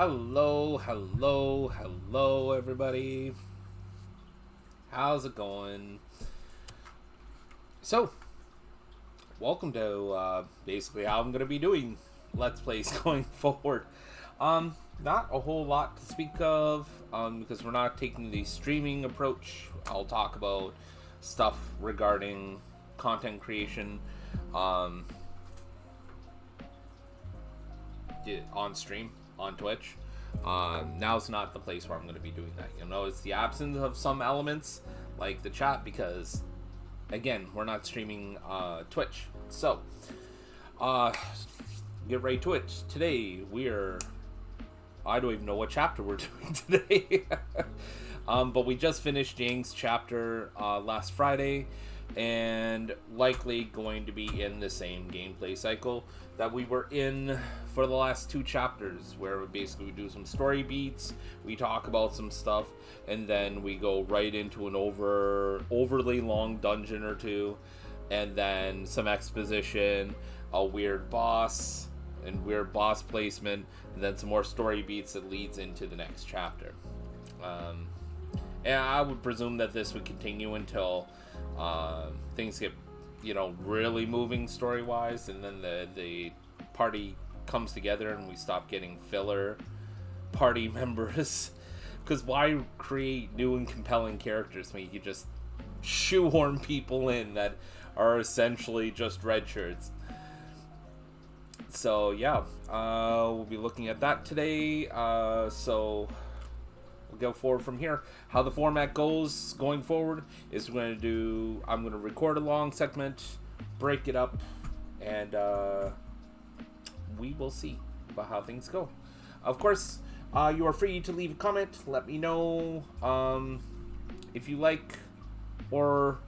Hello, hello, hello, everybody. How's it going? So, welcome to basically how I'm going to be doing Let's Plays going forward. Not a whole lot to speak of, because we're not taking the streaming approach. I'll talk about stuff regarding content creation, on stream. On Twitch. Now's not the place where I'm going to be doing that. You'll notice the absence of some elements like the chat because, again, we're not streaming Twitch. So, get right to it. Today, I don't even know what chapter we're doing today. But we just finished Yang's chapter last Friday, and likely going to be in the same gameplay cycle that we were in for the last two chapters, where basically we do some story beats, we talk about some stuff, and then we go right into an overly long dungeon or two, and then some exposition, a weird boss, and weird boss placement, and then some more story beats that leads into the next chapter. And I would presume that this would continue until things get, really moving story-wise, and then the party comes together and we stop getting filler party members. Because why create new and compelling characters when you could just shoehorn people in that are essentially just red shirts? So yeah, we'll be looking at that today. So we'll go forward from here. How the format goes going forward is I'm going to record a long segment, break it up, and we will see about how things go. Of course, you are free to leave a comment. Let me know if you like, or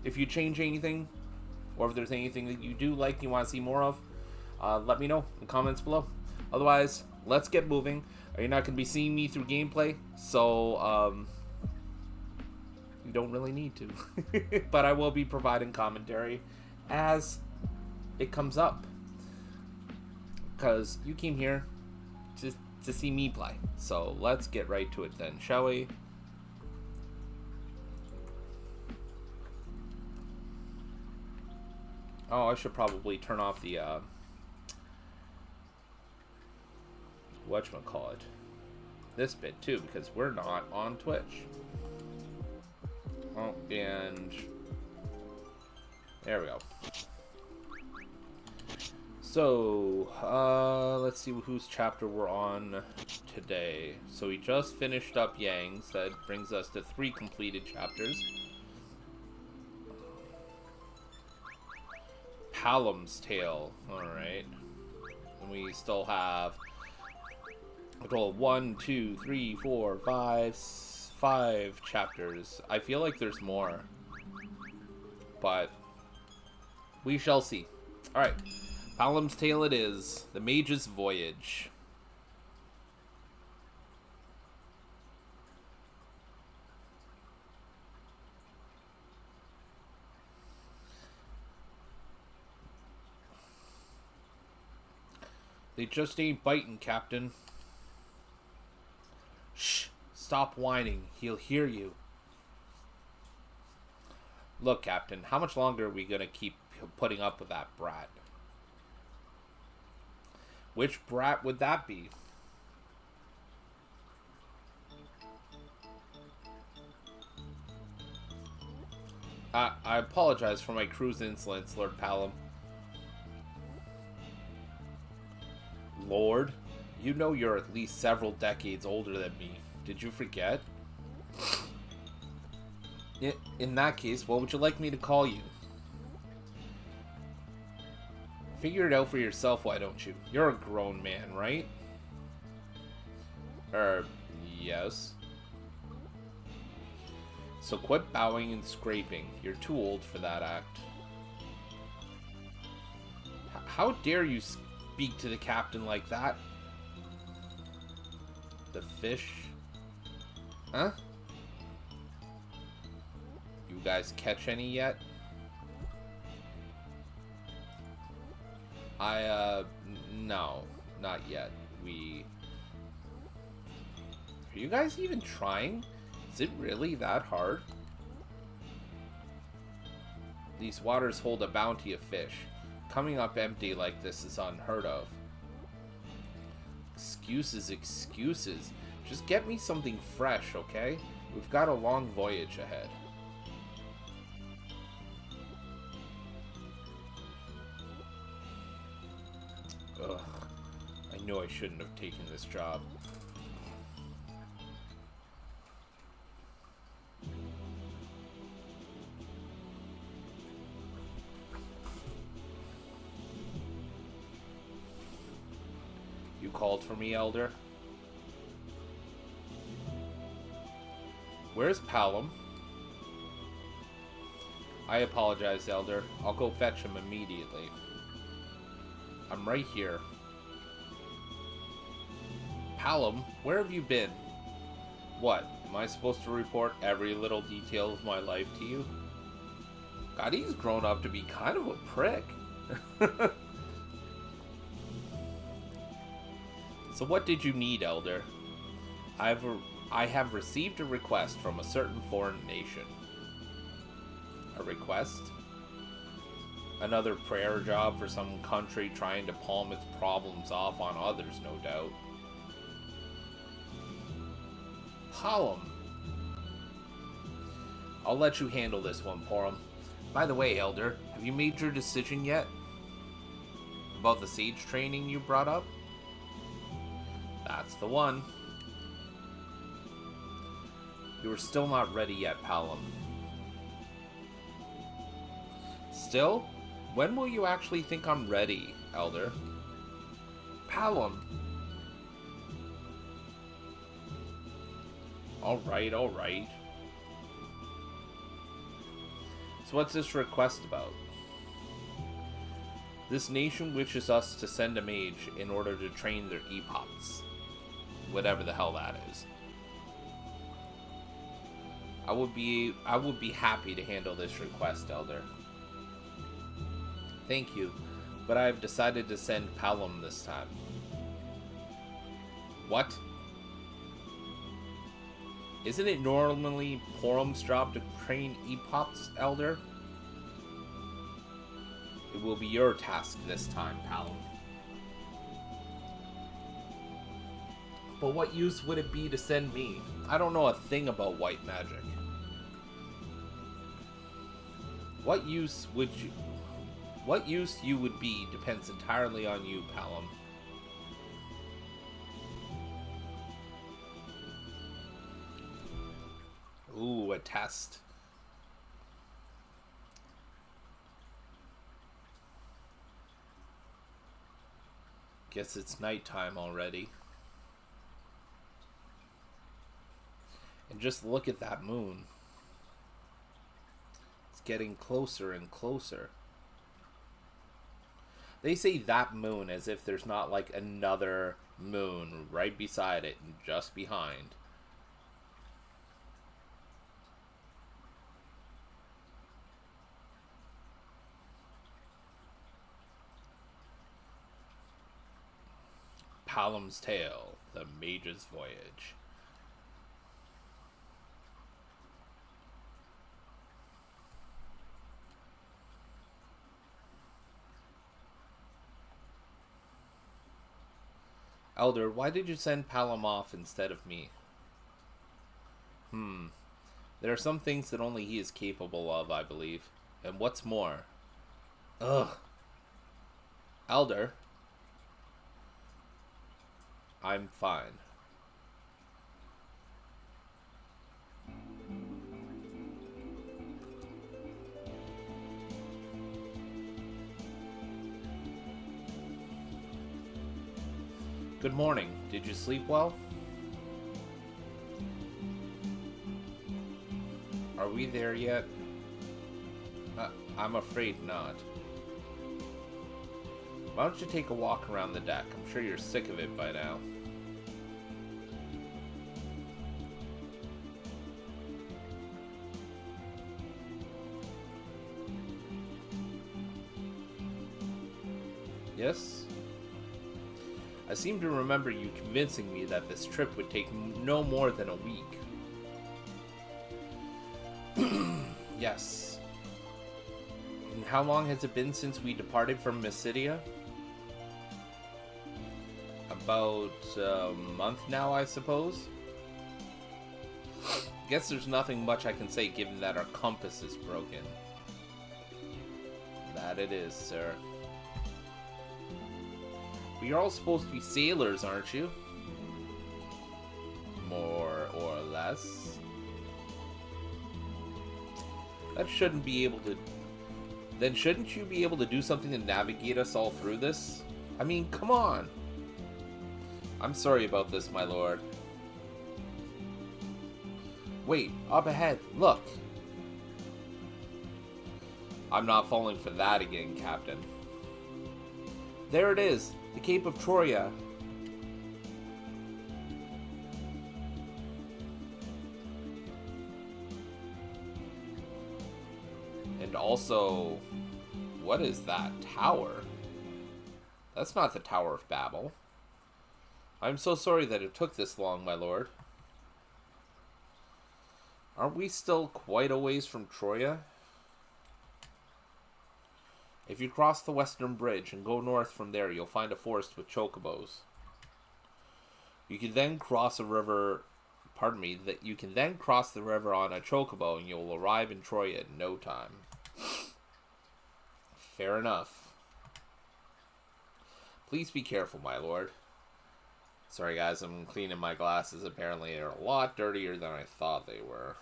if you change anything, or if there's anything that you do like and you want to see more of. Let me know in the comments below. Otherwise, let's get moving. You're not going to be seeing me through gameplay, so you don't really need to. But I will be providing commentary as it comes up, because you came here to see me play. So let's get right to it then, shall we? Oh, I should probably turn off the whatchamacallit, this bit too, because we're not on Twitch. Oh, and there we go. So, let's see whose chapter we're on today. So we just finished up Yang's. That brings us to 3 completed chapters. Palom's Tale. Alright. And we still have a total of 1, 2, 3, 4, 5 chapters. I feel like there's more, but we shall see. Alright. Palom's Tale it is. The Mage's Voyage. They just ain't biting, Captain. Shh! Stop whining. He'll hear you. Look, Captain, how much longer are we gonna keep putting up with that brat? Which brat would that be? I apologize for my crew's insolence, Lord Palom. Lord, you know you're at least several decades older than me. Did you forget? In that case, what would you like me to call you? Figure it out for yourself, why don't you? You're a grown man, right? Yes. So quit bowing and scraping. You're too old for that act. How dare you speak to the captain like that? The fish? Huh? You guys catch any yet? No, not yet. Are you guys even trying? Is it really that hard? These waters hold a bounty of fish. Coming up empty like this is unheard of. Excuses, excuses. Just get me something fresh, okay? We've got a long voyage ahead. Ugh. I knew I shouldn't have taken this job. You called for me, Elder? Where's Palom? I apologize, Elder. I'll go fetch him immediately. I'm right here. Palom, where have you been? What? Am I supposed to report every little detail of my life to you? God, he's grown up to be kind of a prick. So what did you need, Elder? I have received a request from a certain foreign nation. A request? Another prayer job for some country trying to palm its problems off on others, no doubt. Palom. I'll let you handle this one, Palom. By the way, Elder, have you made your decision yet? About the Sage training you brought up? That's the one. You are still not ready yet, Palom. Still? When will you actually think I'm ready, Elder? Palom. Alright, alright. So what's this request about? This nation wishes us to send a mage in order to train their epochs. Whatever the hell that is. I would be happy to handle this request, Elder. Thank you, but I have decided to send Palom this time. What? Isn't it normally Palom's job to train epochs, Elder? It will be your task this time, Palom. But what use would it be to send me? I don't know a thing about white magic. What use you would be depends entirely on you, Palom. Ooh, a test. Guess it's nighttime already. And just look at that moon. It's getting closer and closer. They say that moon as if there's not like another moon right beside it and just behind. Palom's Tale, the Mage's Voyage. Elder, why did you send Palom off instead of me? There are some things that only he is capable of, I believe. And what's more? Ugh. Elder. I'm fine. Good morning. Did you sleep well? Are we there yet? I'm afraid not. Why don't you take a walk around the deck? I'm sure you're sick of it by now. Yes? I seem to remember you convincing me that this trip would take no more than a week. Yes. And how long has it been since we departed from Mysidia? About a month now, I suppose. Guess there's nothing much I can say given that our compass is broken. That it is, sir. But you're all supposed to be sailors, aren't you? More or less. That shouldn't be able to... Then shouldn't you be able to do something to navigate us all through this? I mean, come on! I'm sorry about this, my lord. Wait, up ahead, look! I'm not falling for that again, Captain. There it is, the Cape of Troia. And also, what is that tower? That's not the Tower of Babel. I'm so sorry that it took this long, my lord. Aren't we still quite a ways from Troia? If you cross the western bridge and go north from there, you'll find a forest with chocobos. You can then cross a river... Pardon me, that you can then cross the river on a chocobo and you'll arrive in Troia in no time. Fair enough. Please be careful, my lord. Sorry guys, I'm cleaning my glasses. Apparently they're a lot dirtier than I thought they were.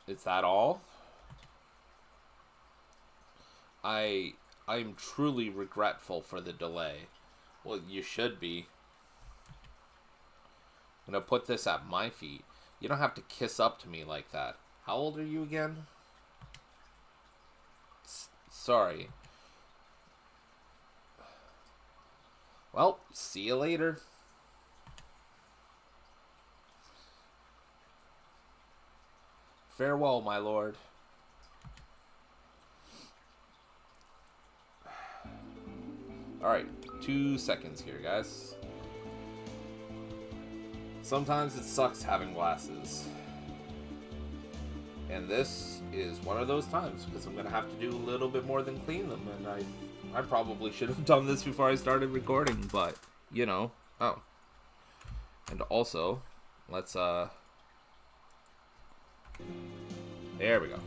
Is that all? I'm truly regretful for the delay. Well, you should be. I'm gonna put this at my feet. You don't have to kiss up to me like that. How old are you again? Sorry. Well, see you later. Farewell, my lord. Alright, 2 seconds here, guys. Sometimes it sucks having glasses. And this is one of those times, because I'm going to have to do a little bit more than clean them, and I probably should have done this before I started recording, but, you know. Oh. And also, let's, there we go.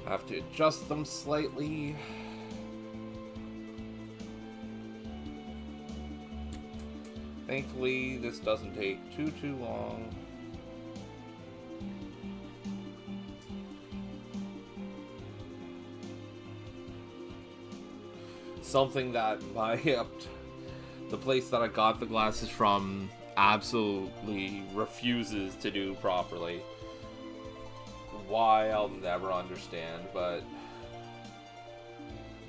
I have to adjust them slightly. Thankfully, this doesn't take too long. Something that the place that I got the glasses from absolutely refuses to do properly. Why, I'll never understand, but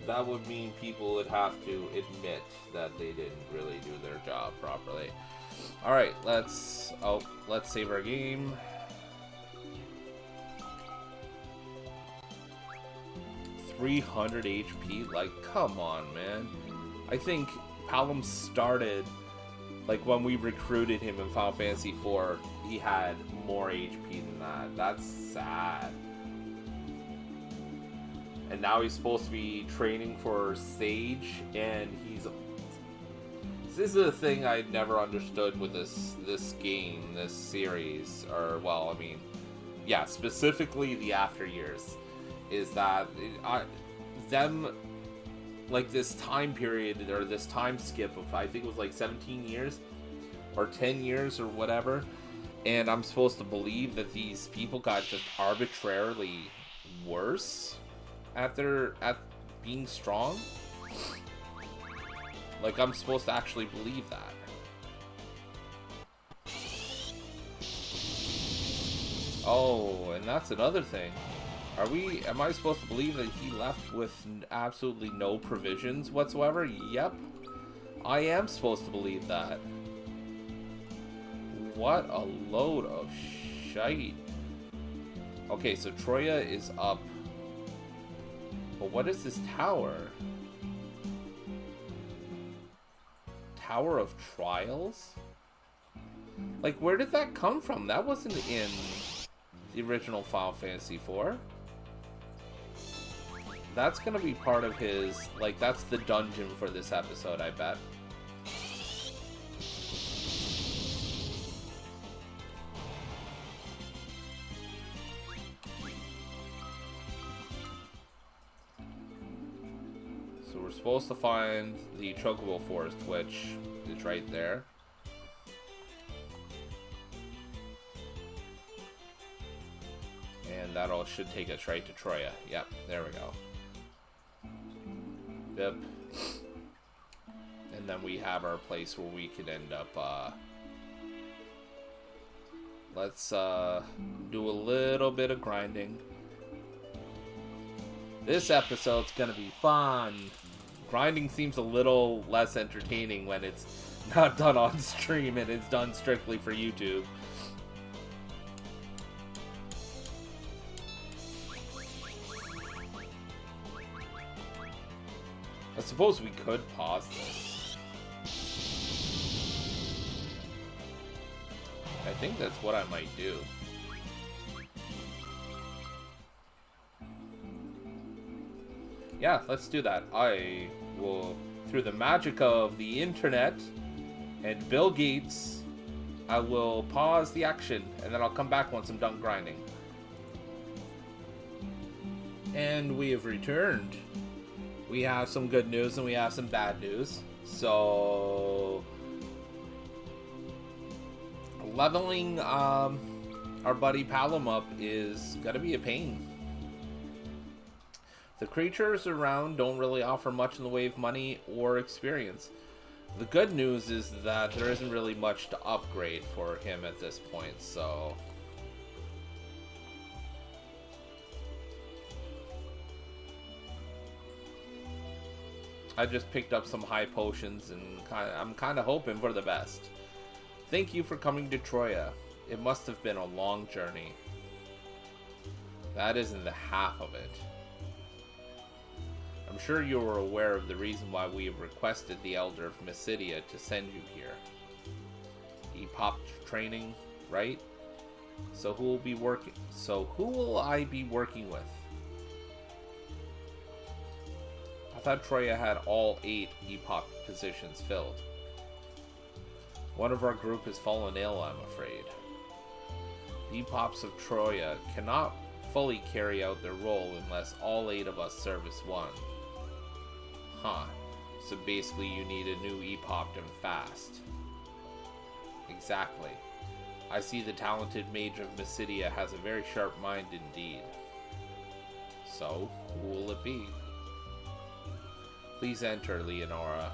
that would mean people would have to admit that they didn't really do their job properly. Alright, let's save our game. $300 HP, like, come on, man. I think Palom started, like, when we recruited him in Final Fantasy IV, he had more HP than that. That's sad. And now he's supposed to be training for Sage, and this is a thing I never understood with this game, this series, or, well, I mean, yeah, specifically the After Years, is that like, this time period, or this time skip of, I think it was like 17 years, or 10 years, or whatever, and I'm supposed to believe that these people got just arbitrarily worse at being strong? Like, I'm supposed to actually believe that. Oh, and that's another thing. Am I supposed to believe that he left with absolutely no provisions whatsoever? Yep. I am supposed to believe that. What a load of shite. Okay, so Troya is up. But what is this tower? Tower of Trials? Like, where did that come from? That wasn't in the original Final Fantasy IV. That's gonna be part of his... Like, that's the dungeon for this episode, I bet. So we're supposed to find the Chocobo Forest, which is right there. And that all should take us right to Troya. Yep, there we go. Yep. And then we have our place where we could end up, let's, do a little bit of grinding. This episode's gonna be fun. Grinding seems a little less entertaining when it's not done on stream and it's done strictly for YouTube. I suppose we could pause this. I think that's what I might do. Yeah, let's do that. I will, through the magic of the internet and Bill Gates, I will pause the action and then I'll come back once I'm done grinding. And we have returned. We have some good news and we have some bad news. So, leveling our buddy Palom up is gonna be a pain. The creatures around don't really offer much in the way of money or experience. The good news is that there isn't really much to upgrade for him at this point, so... I just picked up some high potions and I'm kind of hoping for the best. Thank you for coming to Troya. It must have been a long journey. That isn't the half of it. I'm sure you are aware of the reason why we have requested the Elder of Mysidia to send you here. EPOP training, right? So who will I be working with? I thought Troya had all 8 EPOP positions filled. One of our group has fallen ill, I'm afraid. The EPOPs of Troya cannot fully carry out their role unless all 8 of us service one. Huh. So basically you need a new EPOP and fast. Exactly. I see the talented mage of Mysidia has a very sharp mind indeed. So, who will it be? Please enter, Leonora.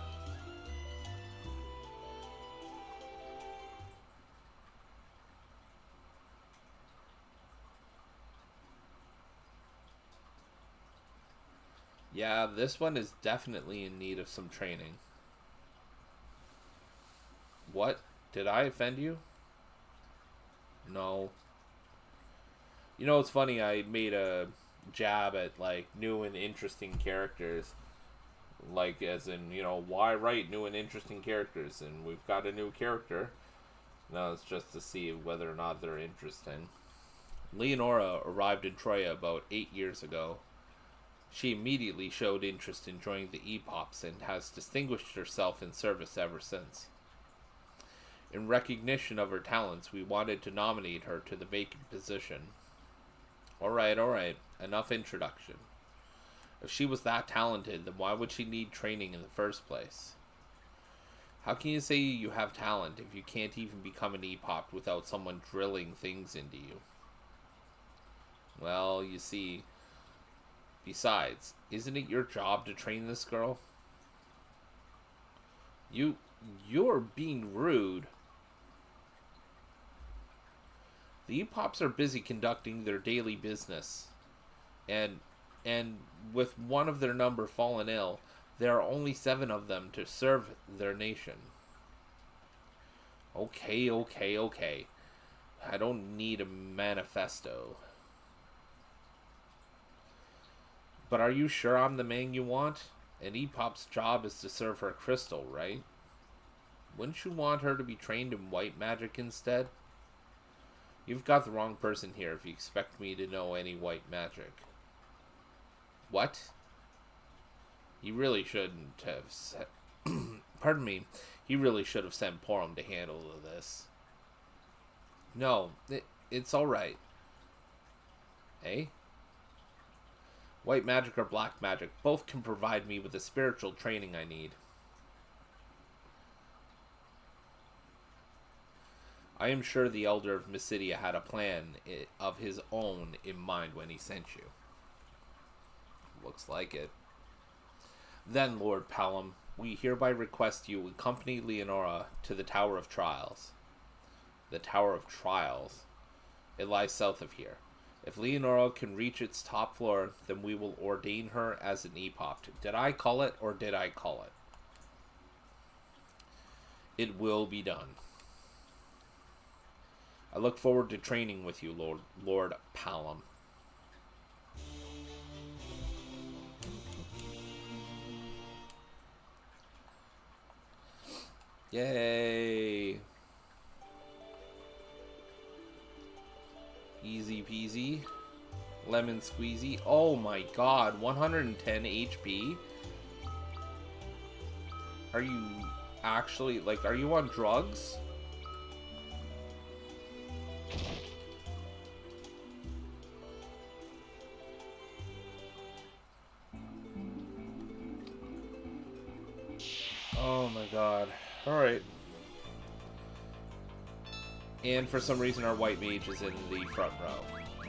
Yeah, this one is definitely in need of some training. What? Did I offend you? No. You know, it's funny, I made a jab at, like, new and interesting characters. Like, as in, you know, why write new and interesting characters? And we've got a new character. Now it's just to see whether or not they're interesting. Leonora arrived in Troya about 8 years ago. She immediately showed interest in joining the EPOPs and has distinguished herself in service ever since. In recognition of her talents, we wanted to nominate her to the vacant position. Alright, enough introduction. If she was that talented, then why would she need training in the first place? How can you say you have talent if you can't even become an EPOP without someone drilling things into you? Well, you see... Besides, isn't it your job to train this girl? You're being rude. The EPOPs are busy conducting their daily business. And with one of their number fallen ill, there are only 7 of them to serve their nation. Okay. I don't need a manifesto. But are you sure I'm the man you want? And Epop's job is to serve her crystal, right? Wouldn't you want her to be trained in white magic instead? You've got the wrong person here if you expect me to know any white magic. What? He really shouldn't have said... Pardon me. He really should have sent Palom to handle this. No, it's alright. Eh? White magic or black magic, both can provide me with the spiritual training I need. I am sure the Elder of Mysidia had a plan of his own in mind when he sent you. Looks like it. Then, Lord Palom, we hereby request you accompany Leonora to the Tower of Trials. The Tower of Trials? It lies south of here. If Leonora can reach its top floor, then we will ordain her as an Epop. Did I call it, or did I call it? It will be done. I look forward to training with you, Lord Palom. Yay! Easy peasy. Lemon squeezy. Oh my god, 110 HP? Are you actually, like, are you on drugs? Oh my god. Alright. And for some reason our white mage is in the front row.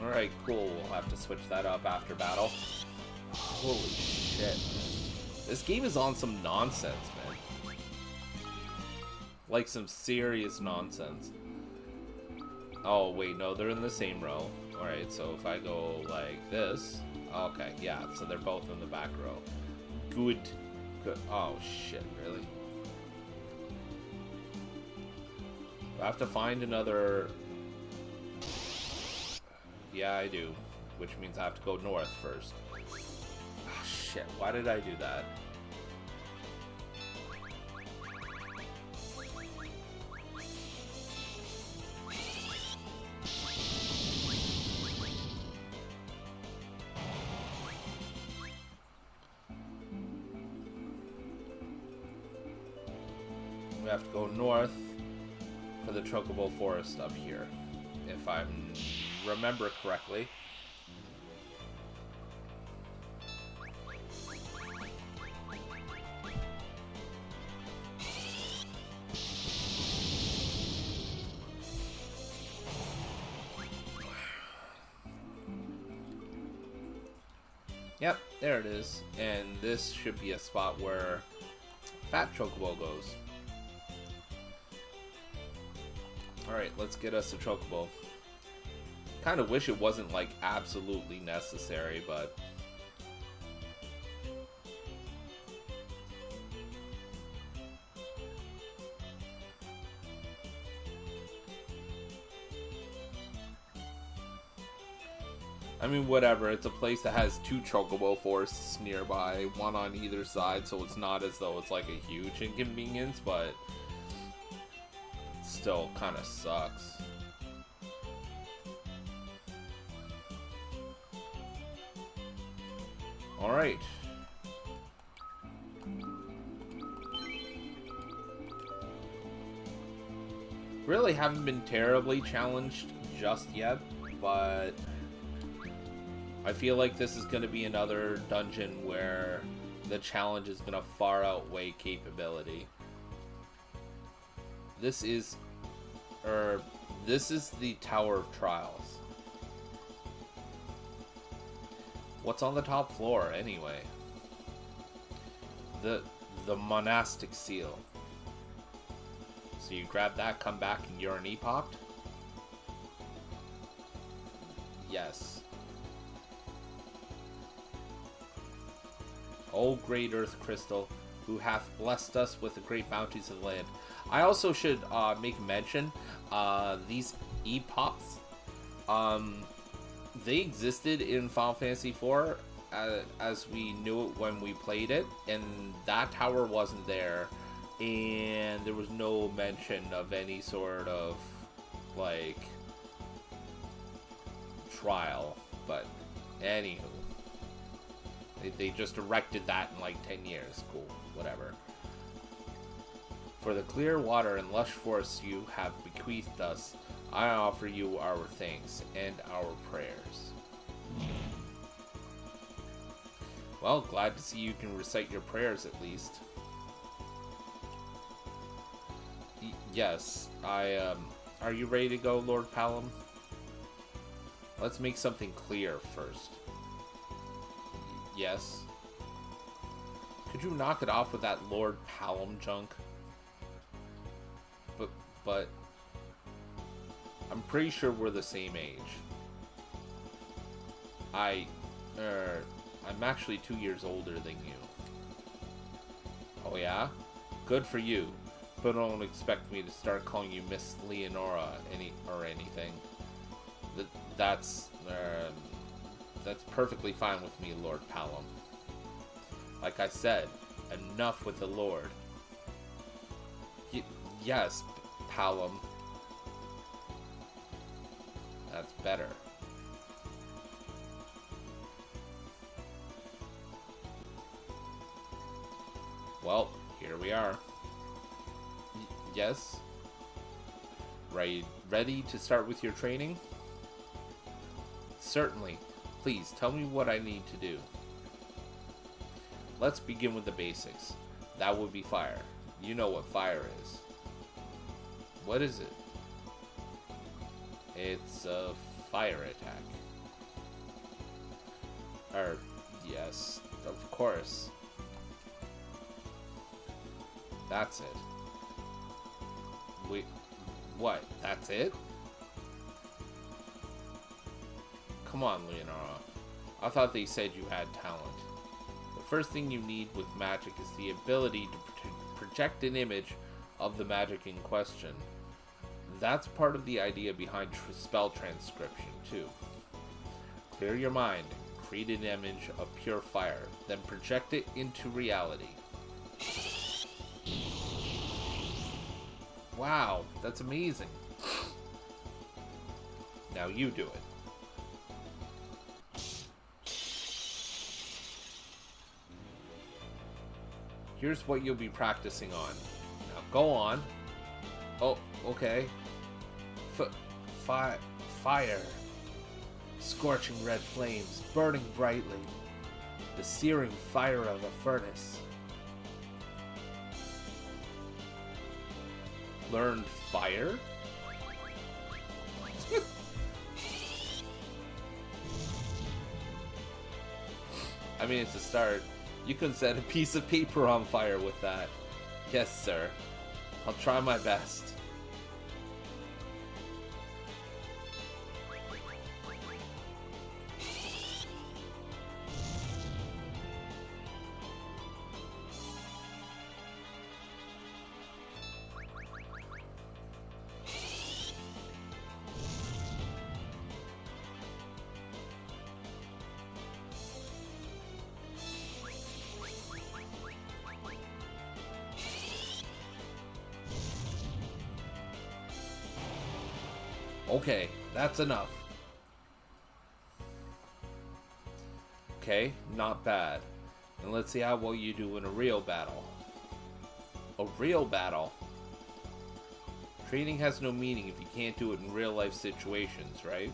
Alright, cool. We'll have to switch that up after battle. Holy shit. This game is on some nonsense, man. Like some serious nonsense. Oh, wait, no, they're in the same row. Alright, so if I go like this... Okay, yeah, so they're both in the back row. Good. Good. Oh, shit, really? Do I have to find another... Yeah, I do. Which means I have to go north first. Oh, shit, why did I do that? We have to go north for the Chocobo Forest up here, if I remember correctly. Yep, there it is. And this should be a spot where Fat Chocobo goes. Alright, let's get us a Chocobo. Kind of wish it wasn't, like, absolutely necessary, but... I mean, whatever. It's a place that has 2 Chocobo forests nearby, one on either side, so it's not as though it's, like, a huge inconvenience, but... still kind of sucks. Alright. Really haven't been terribly challenged just yet, but I feel like this is going to be another dungeon where the challenge is going to far outweigh capability. This is the Tower of Trials. What's on the top floor, anyway? The monastic seal. So you grab that, come back, and you're an Epop? Yes. O great earth crystal, who hath blessed us with the great bounties of the land. I also should make mention, these Epops, they existed in Final Fantasy IV as we knew it when we played it, and that tower wasn't there, and there was no mention of any sort of like trial. But anywho, they just erected that in like 10 years. Cool, whatever. For the clear water and lush forests you have bequeathed us, I offer you our thanks and our prayers. Well, glad to see you can recite your prayers at least. Yes, are you ready to go, Lord Palom? Let's make something clear first. Yes. Could you knock it off with that Lord Palom junk? But I'm pretty sure we're the same age. I'm actually 2 years older than you. Oh yeah? Good for you. But don't expect me to start calling you Miss Leonora or anything. That's perfectly fine with me, Lord Palom. Like I said, enough with the Lord. Yes, Palom. That's better. Well, here we are. Yes? Ready to start with your training? Certainly. Please, tell me what I need to do. Let's begin with the basics. That would be fire. You know what fire is. What is it? It's a fire attack. Yes, of course. That's it. Wait, what? That's it? Come on, Leonora. I thought they said you had talent. The first thing you need with magic is the ability to project an image of the magic in question. That's part of the idea behind spell transcription, too. Clear your mind, create an image of pure fire, then project it into reality. Wow, that's amazing. Now you do it. Here's what you'll be practicing on. Now go on. Oh, okay. Fire. Scorching red flames, burning brightly. The searing fire of a furnace. Learned fire? I mean, it's a start. You can set a piece of paper on fire with that. Yes, sir. I'll try my best. Okay, that's enough. Okay, not bad. And let's see how well you do in a real battle. A real battle? Training has no meaning if you can't do it in real life situations, right?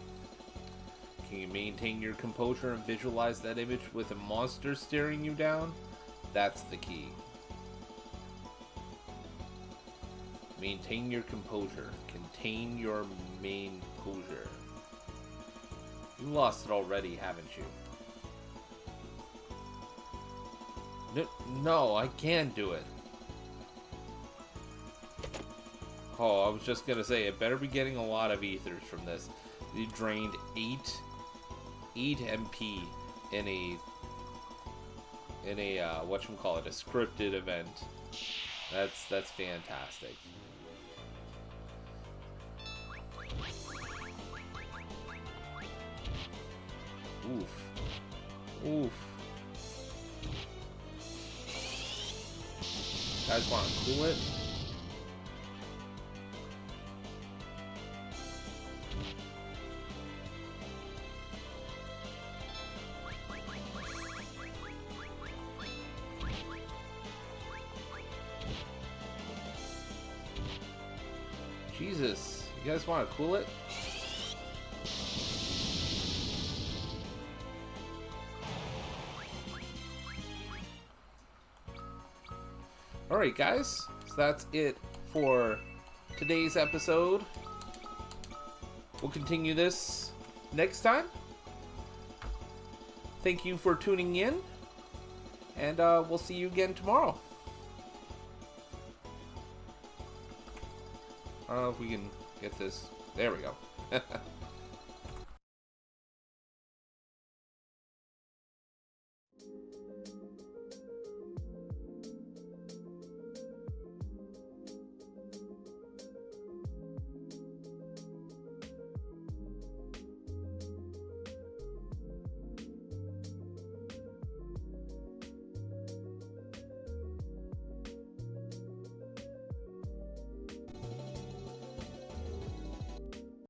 Can you maintain your composure and visualize that image with a monster staring you down? That's the key. Maintain your composure. Contain your main posure. You lost it already, haven't you? No, I can do it. Oh, I was just gonna say, it better be getting a lot of ethers from this. You drained 8 MP in a whatchamacallit, a scripted event. That's fantastic. Oof. Oof. Guys want to cool it? Jesus, you guys want to cool it? Alright guys, so that's it for today's episode. We'll continue this next time. Thank you for tuning in, and we'll see you again tomorrow. I don't know if we can get this. There we go.